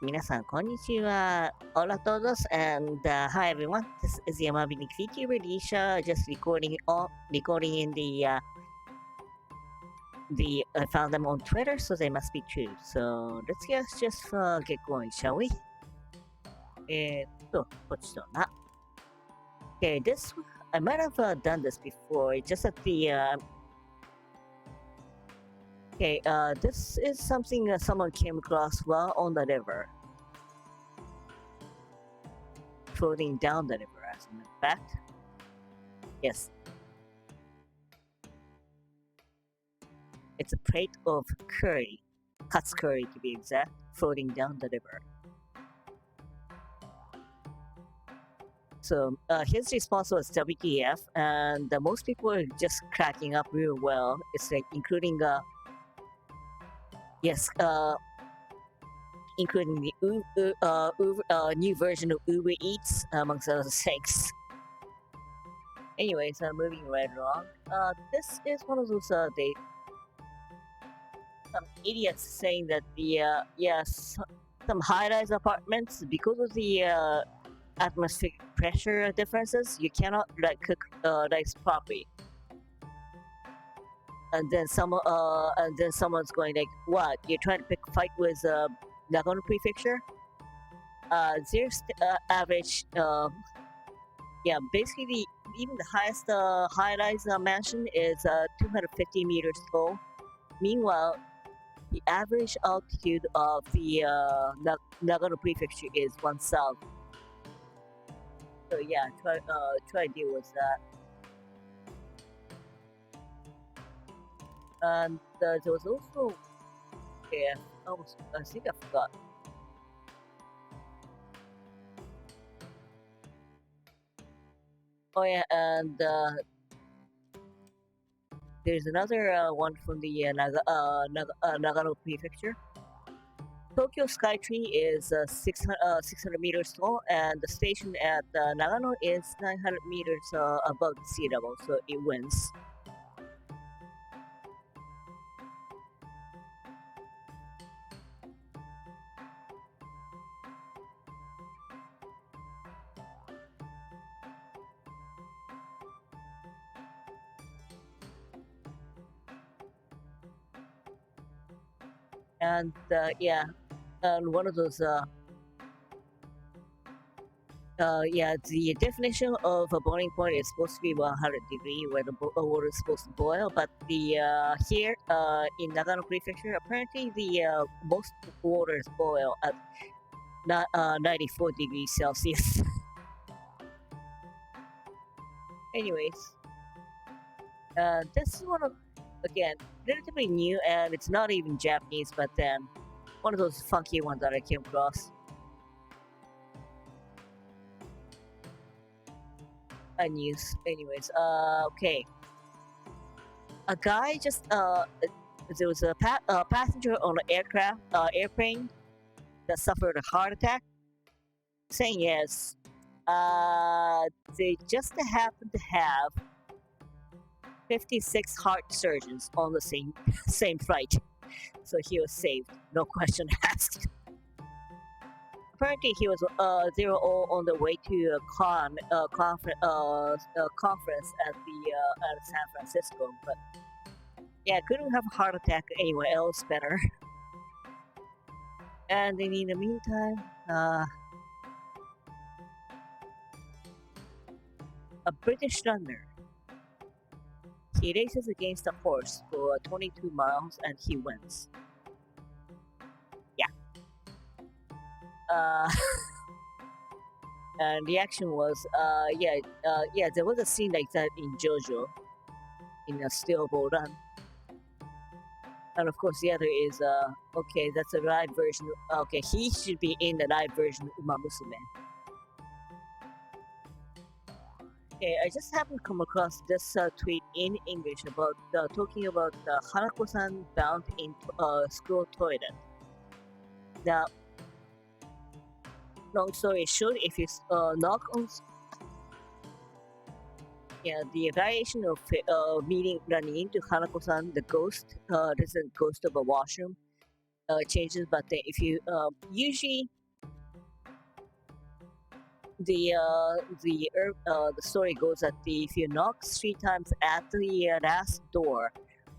皆さん、こんにちは。Hola todos, and hi everyone. This is Yamabi Nikviti Radisha, just recording in the I found them on Twitter, so they must be true. So let's just get going, shall we? こっちだな。Okay, this I might have done this before. Just at the okay, this is something someone came across while on the river, floating down the river. As a matter of fact, yes, it's a plate of curry, Katsu curry to be exact, floating down the river. So his response was WTF, and most people are just cracking up real well. It's like including yes, including the new version of Uber Eats, amongst other things. Anyways, moving right along. This is one of those some idiots saying that the some high-rise apartments, because of the atmospheric pressure differences, you cannot like cook rice properly. And then someone's going like, "What? You're trying to pick a fight with Nagano Prefecture?" Their average, basically even the highest high-rise mansion is 250 meters tall. Meanwhile, the average altitude of the Nagano Prefecture is 1,000. So yeah, try to deal with that. And there was also, I think I forgot. Oh yeah, and there's another one from the Nagano Prefecture. Tokyo Skytree is 600 meters tall, and the station at Nagano is 900 meters above the sea level, so it wins. And and one of those the definition of a boiling point is supposed to be 100 degree where the water is supposed to boil, but the here in Nagano Prefecture, apparently the most waters boil at 94 degrees Celsius. Anyways, this is one of, again, relatively new, and it's not even Japanese, but then one of those funky ones that I came across. News. Anyways, okay. A guy just there was a passenger on an airplane that suffered a heart attack. Saying yes, they just happened to have 56 heart surgeons on the same flight, so he was saved, no question asked. Apparently, they were all on the way to a conference at San Francisco, but yeah, couldn't have a heart attack anywhere else better. And in the meantime, a British runner, he races against a horse for 22 miles and he wins. Yeah. And the action was, there was a scene like that in JoJo, in a Steel Ball Run. And of course, the other is, okay, that's a live version. Okay, he should be in the live version of Uma Musume. Okay, I just happened to come across this tweet in English about talking about Hanako-san found in school toilet. Now, long story short, if you knock on, the variation of running into Hanako-san, the ghost, this is a ghost of a washroom. changes, but if you usually the story goes that if you knock 3 times at the last door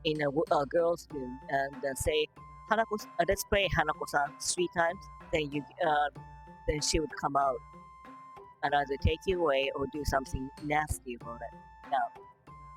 in a girl's room and say Hanako, let's play Hanako-san 3 times, then she would come out and either take you away or do something nasty about it. Now,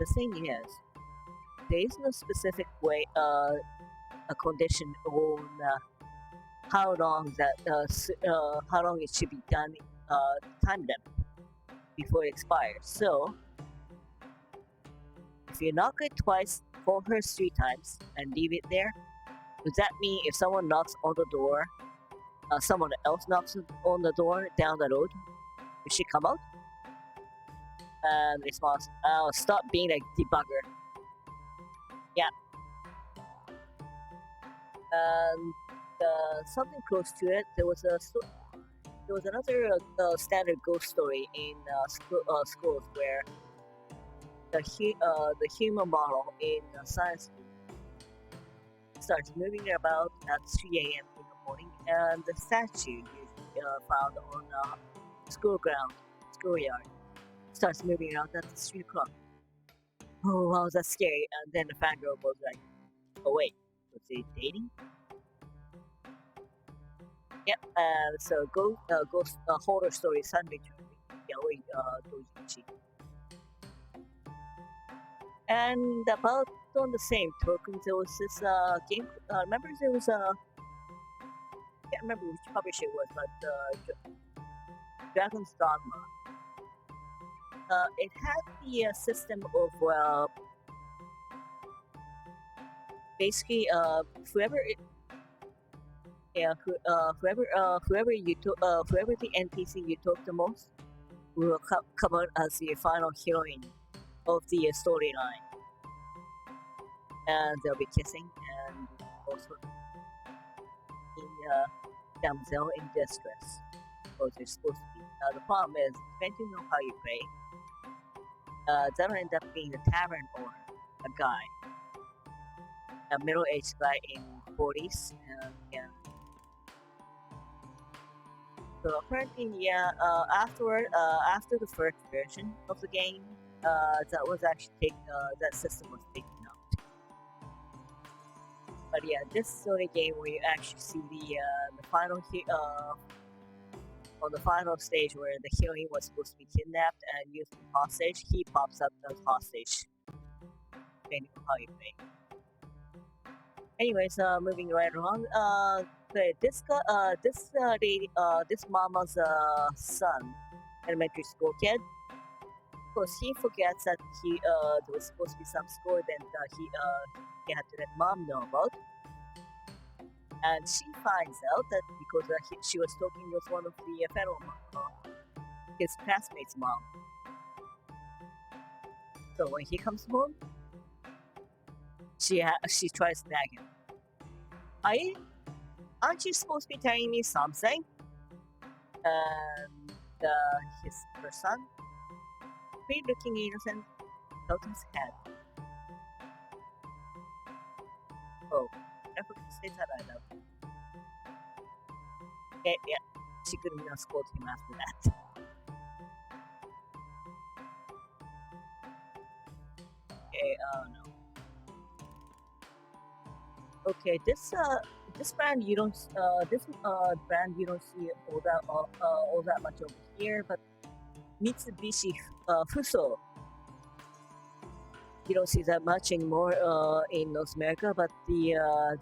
the thing is, there is no specific way, a condition on how long how long it should be done, time limit before it expires. So, if you knock it twice, call her 3 times, and leave it there, does that mean if someone knocks on the door, someone else knocks on the door down the road, will she come out? And response, stop being a debugger. Yeah. And something close to it, there was another standard ghost story in schools where the human model in science starts moving about at 3 a.m. in the morning, and the statue found on schoolyard, starts moving around at 3 o'clock. Oh wow, that's scary. And then the fangirl was like, oh wait, was they dating? Yep, so ghost horror story Sunday Yaoi Dojinshi. And about on the same token, there was this game. Remember, there was a. I can't remember which publisher it was, but Dragon's Dogma. It had the system of basically whoever whoever the NPC you talk the most will come out as the final heroine of the storyline, and they'll be kissing and also in damsel in distress, or they're supposed to be. The problem is, depending on how you play, that'll end up being a tavern owner, a guy, a middle-aged guy in 40s, and yeah. So apparently, yeah, after the first version of the game, that was actually that system was taken out. But yeah, this is the only game where you actually see the final on the final stage where the heroine was supposed to be kidnapped and used as hostage. He pops up as hostage, depending on how you play. Anyways, moving right along. This lady, this mama's son, elementary school kid. Of course, he forgets that there was supposed to be some school event he had to let mom know about, and she finds out that because she was talking with one of the fellow his classmates' mom. So when he comes home, she tries to nag him. Aren't you supposed to be telling me something? And her son, pretty looking innocent, felt his head. Oh, I forgot to say that I love. Yeah, she couldn't even scold him after that. Okay, no. Okay, this brand you don't brand you don't see all that much over here, but Mitsubishi Fuso you don't see that much anymore in North America, but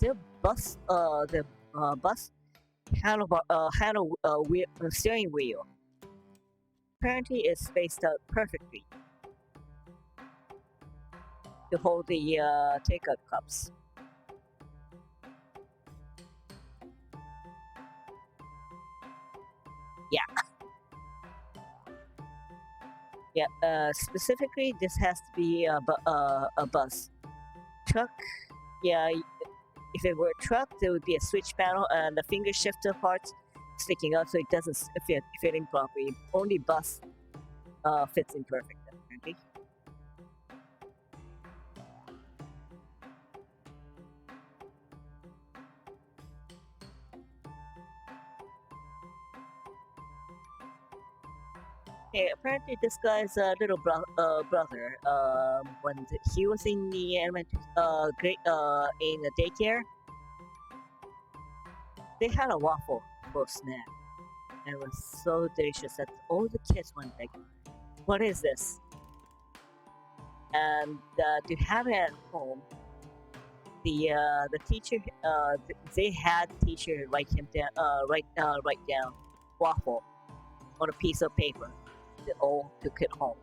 their bus steering wheel apparently is spaced out perfectly to hold the takeout cups. Yeah, specifically, this has to be a bus. Truck, yeah, if it were a truck, there would be a switch panel and the finger shifter parts sticking out so it doesn't fit in properly. Only bus fits in perfect, apparently. Okay, apparently this guy's brother. When he was in the elementary, grade, in the daycare, they had a waffle for snack, and it was so delicious that all the kids went like, "What is this?" And to have it at home, the teacher they had teacher write down waffle on a piece of paper. They all took it home.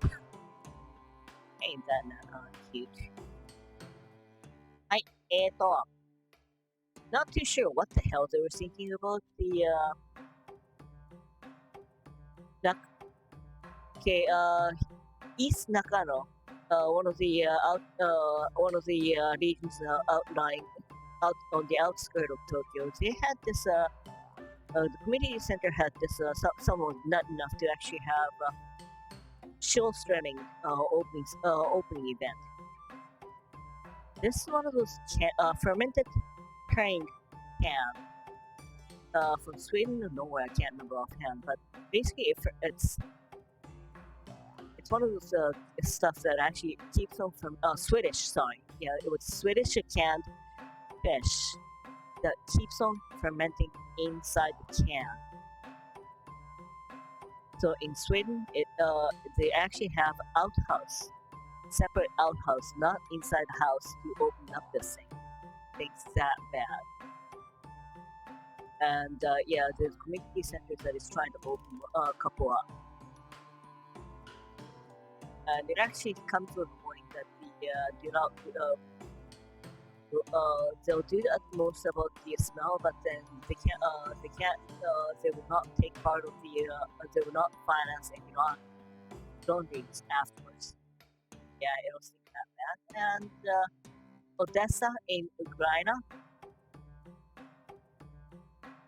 Ain't that cute? I not too sure what the hell they were thinking about the okay East Nakano, one of the regions outlying out on the outskirts of Tokyo. They had this the community center had this someone not enough to actually have show streaming opening event. This is one of those fermented train can from Sweden or Norway. I can't remember offhand, but basically it's one of those stuff that actually keeps them from Swedish. Sorry, yeah, it was Swedish canned fish that keeps on fermenting inside the can. So in Sweden, they actually have outhouse, separate outhouse, not inside the house to open up this thing. Things that bad. And yeah, there's community centers that is trying to open a couple up. And it actually comes with a warning that do not they'll do the utmost about the smell, but then they will not take part of they will not finance any laundries afterwards. Yeah, it was that bad. And Odessa in Ukraine,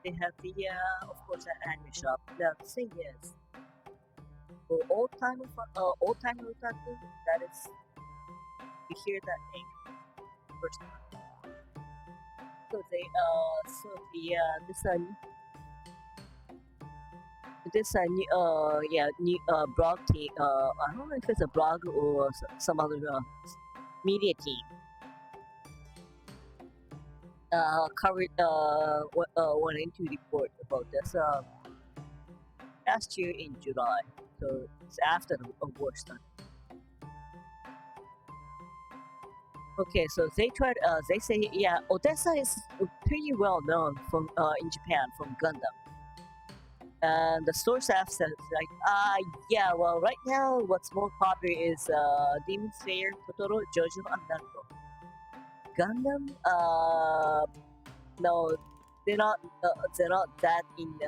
they have of course an anime shop. The thing is, for old time otaku, that is, you hear that name first time. So this new new blog team. I don't know if it's a blog or some other media team. Covered went into report about this last year in July. So it's after the war started. Okay, so they tried. They say, yeah, Odessa is pretty well known from in Japan from Gundam. And the store staff says like, yeah, well, right now what's more popular is Demon Slayer, Totoro, JoJo, and Naruto. Gundam, no, they're not that in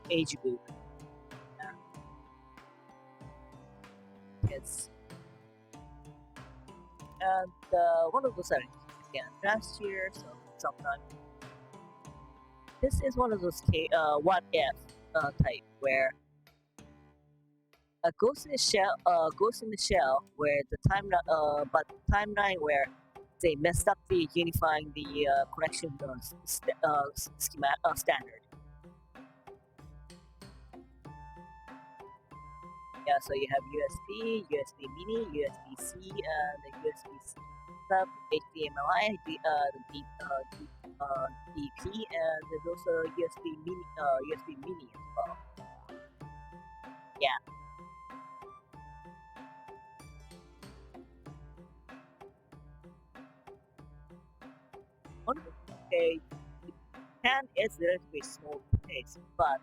age group. Yes. And one of those are again last year, so sometime. This is one of those what if type where a Ghost in the Shell, where the timeline where they messed up the unifying the correction standard. Yeah, so you have USB, USB Mini, USB-C, the USB-C sub, HDMI, DP, and there's also USB Mini as well. Yeah. Okay, Japan is a relatively small place, but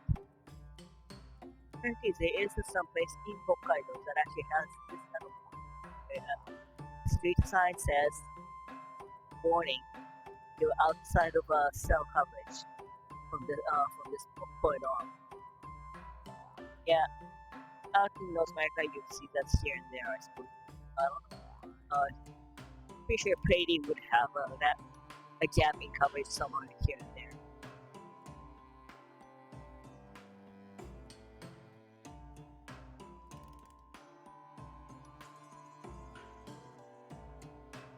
apparently there is some place in Hokkaido that actually has this kind of street sign says, "Warning, you're outside of cell coverage from this point on." Yeah, out in North America you see that here and there, I suppose. I don't know. Pretty sure Brady would have a gap in coverage somewhere here and there.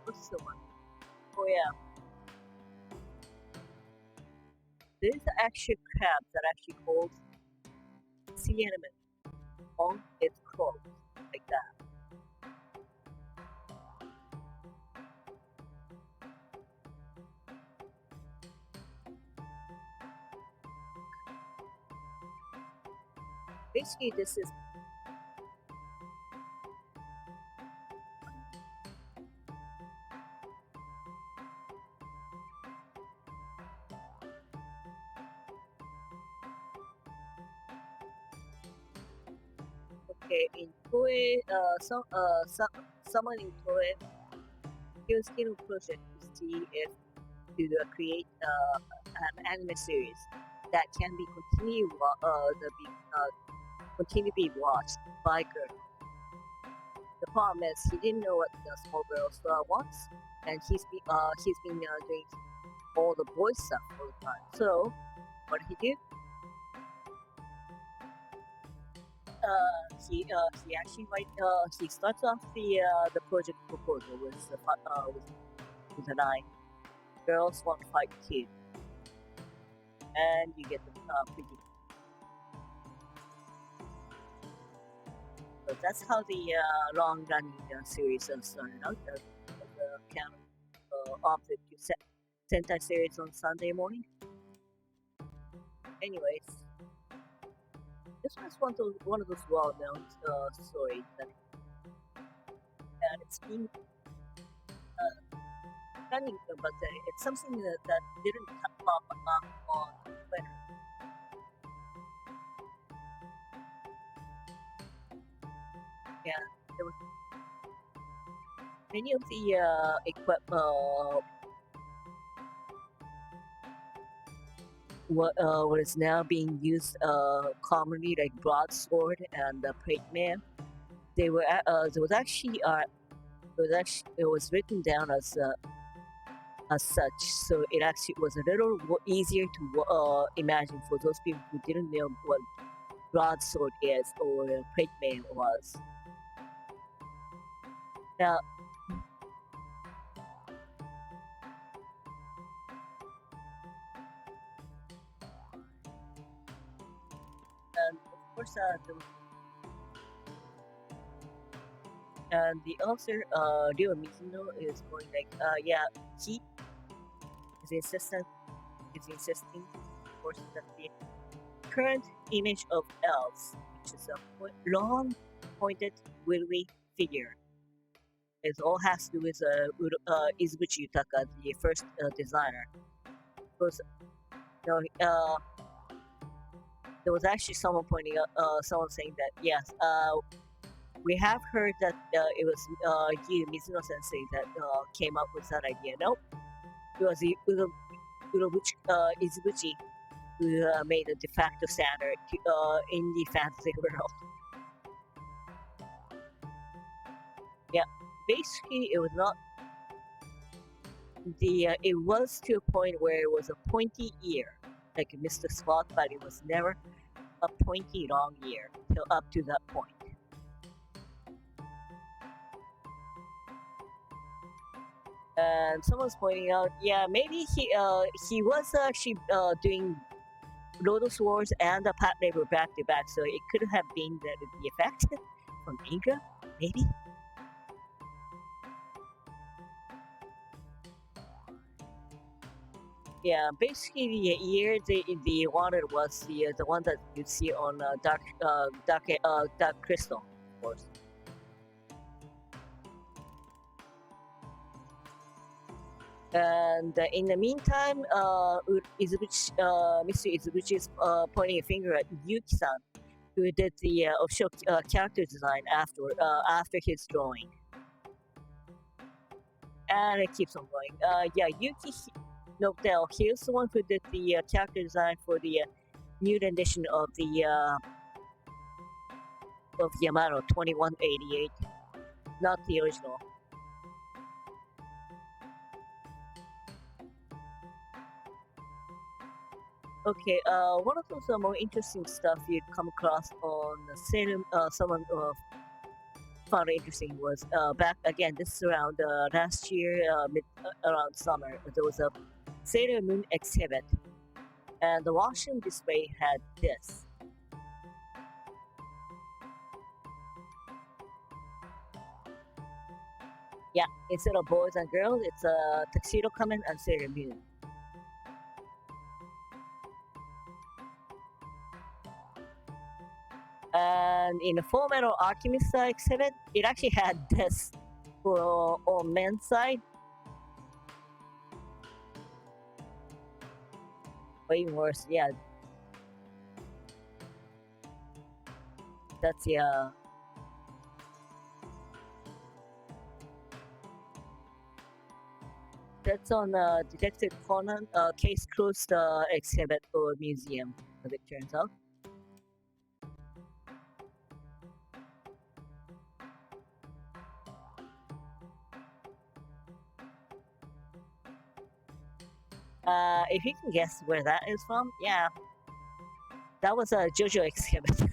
What's the one? Oh yeah, there's actually crab that actually holds sea anemone on its quote like that. Basically, this is okay in Toei. Someone in Toei, his hidden project to see if to create an anime series that can be continue to be watched by girls. The problem is he didn't know what the small girls wants, and he's been doing all the boy stuff all the time. So what did he do? He actually he starts off the project proposal with an eye. Girls want to fight kid, and you get the pretty. So that's how the long-running series started out. The count of the Sentai series on Sunday morning. Anyways, this was one of those well-known stories that it's been running, but it's something that didn't pop up on Twitter. Yeah, there was many of the what is now being used commonly like broadsword and the plate man. They were it was written down as such, so it actually was a little easier to imagine for those people who didn't know what broadsword is or plate man was. Now, and of course, and the author, Ryo Mizuno, is going like, yeah, he is insisting, of course, that the current image of elves, which is a long, pointed, willowy figure, it all has to do with Izubuchi Utaka, the first designer. Because, you know, there was actually someone pointing out, someone saying that yes, we have heard that it was you, Mizuno Sensei, that came up with that idea. Nope, it was Izubuchi who made a de facto standard in the fantasy world. Yeah, basically, it was not it was to a point where it was a pointy ear, like Mr. Spot, but it was never a pointy long ear till up to that point. And someone's pointing out, yeah, maybe he was actually doing Lotus Wars and the Pat Labor back to back, so it could have been the effect from Ingra, maybe. Yeah, basically the ear they wanted was the one that you see on Dark Crystal, of course. And in the meantime, Mr. Izubuchi is pointing a finger at Yuki-san, who did the official character design after his drawing. And it keeps on going. Yeah, Yuki Nobel, he's the one who did the character design for the new rendition of the of Yamato 2188, not the original. Okay, one of those more interesting stuff you'd come across on Salem, someone found it interesting was back again. This is around last year, around summer. There was a Sailor Moon exhibit, and the washroom display had this. Yeah, instead of boys and girls, it's a tuxedo coming and Sailor Moon. And in the Full Metal Alchemist exhibit, it actually had this for on men's side. Way worse, yeah. That's yeah. That's on Detective Conan case closed exhibit or museum, as it turns out. If you can guess where that is from, yeah, that was a JoJo exhibit.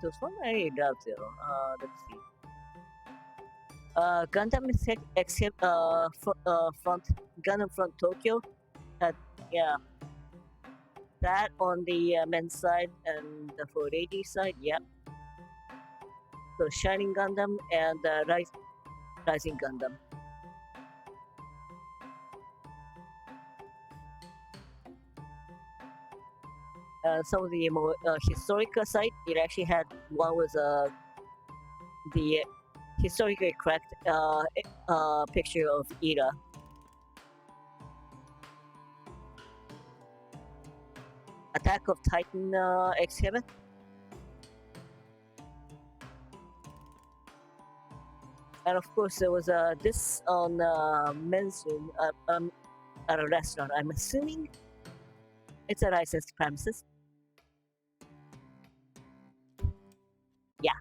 There's one I love too. Let's see. Gundam exhibit front Gundam front Tokyo. Yeah, that on the men's side and the for ladies side, yeah. So Shining Gundam and Rising Gundam. Some of the more historical site, it actually had one was the historically correct picture of Ida. Attack of Titan exhibit. And of course, there was this on men's room at a restaurant. I'm assuming it's a licensed premises. Yeah.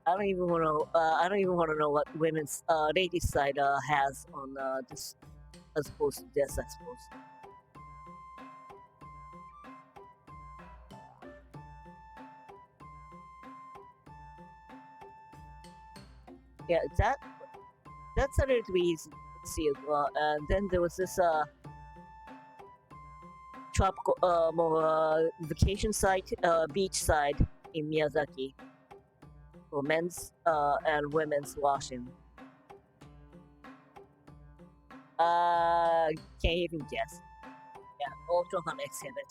I don't even want to. I don't even want to know what women's ladies side has on this, as opposed to this. I suppose. Yeah, that's a little bit easy to see as well. And then there was this tropical, more vacation site, beach side in Miyazaki for men's and women's washing. Can't even guess. Yeah, Ultra Hunt exhibit.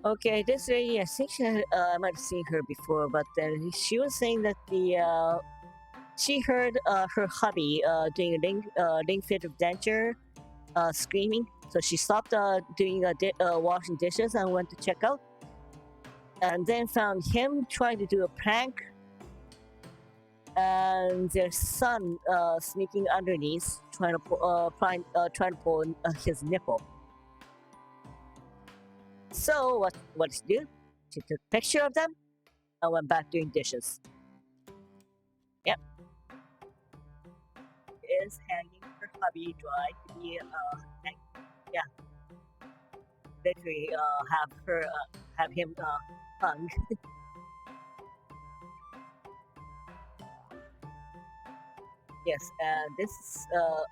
Okay, this lady, I think I might have seen her before, but then she was saying that she heard her hubby doing a ring fit of denture, screaming. So she stopped doing washing dishes and went to check out, and then found him trying to do a prank, and their son sneaking underneath, trying to pull his nipple. So what did she do? She took a picture of them and went back doing dishes. Yep, is hanging her hubby dry to be yeah, literally have him hung. Yes, and this is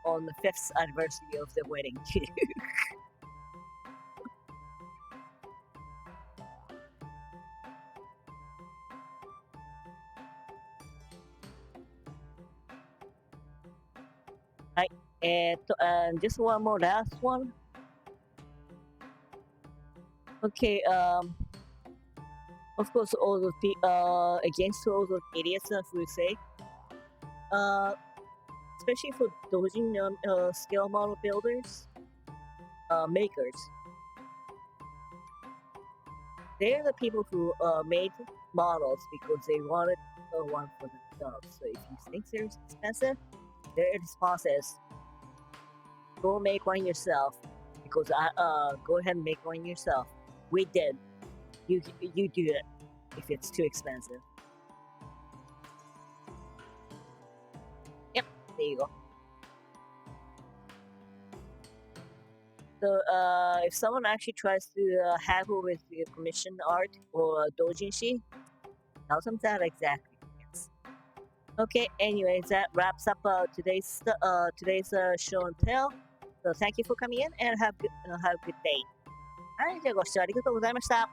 on the 5th anniversary of the wedding. Right, and just one more last one. Okay, of course, all of the against all those idiots, as we say, uh, especially for dojin scale model builders, makers. They're the people who made models because they wanted one for themselves. So if you think they're expensive, their response is, go make one yourself. Because go ahead and make one yourself. We did. You do it if it's too expensive. Yep, there you go. So if someone actually tries to haggle with the commission art or doujinshi, tell them that exactly. Okay, anyways, that wraps up today's show and tell. So thank you for coming in and have a good day. はい、じゃあご視聴ありがとうございました。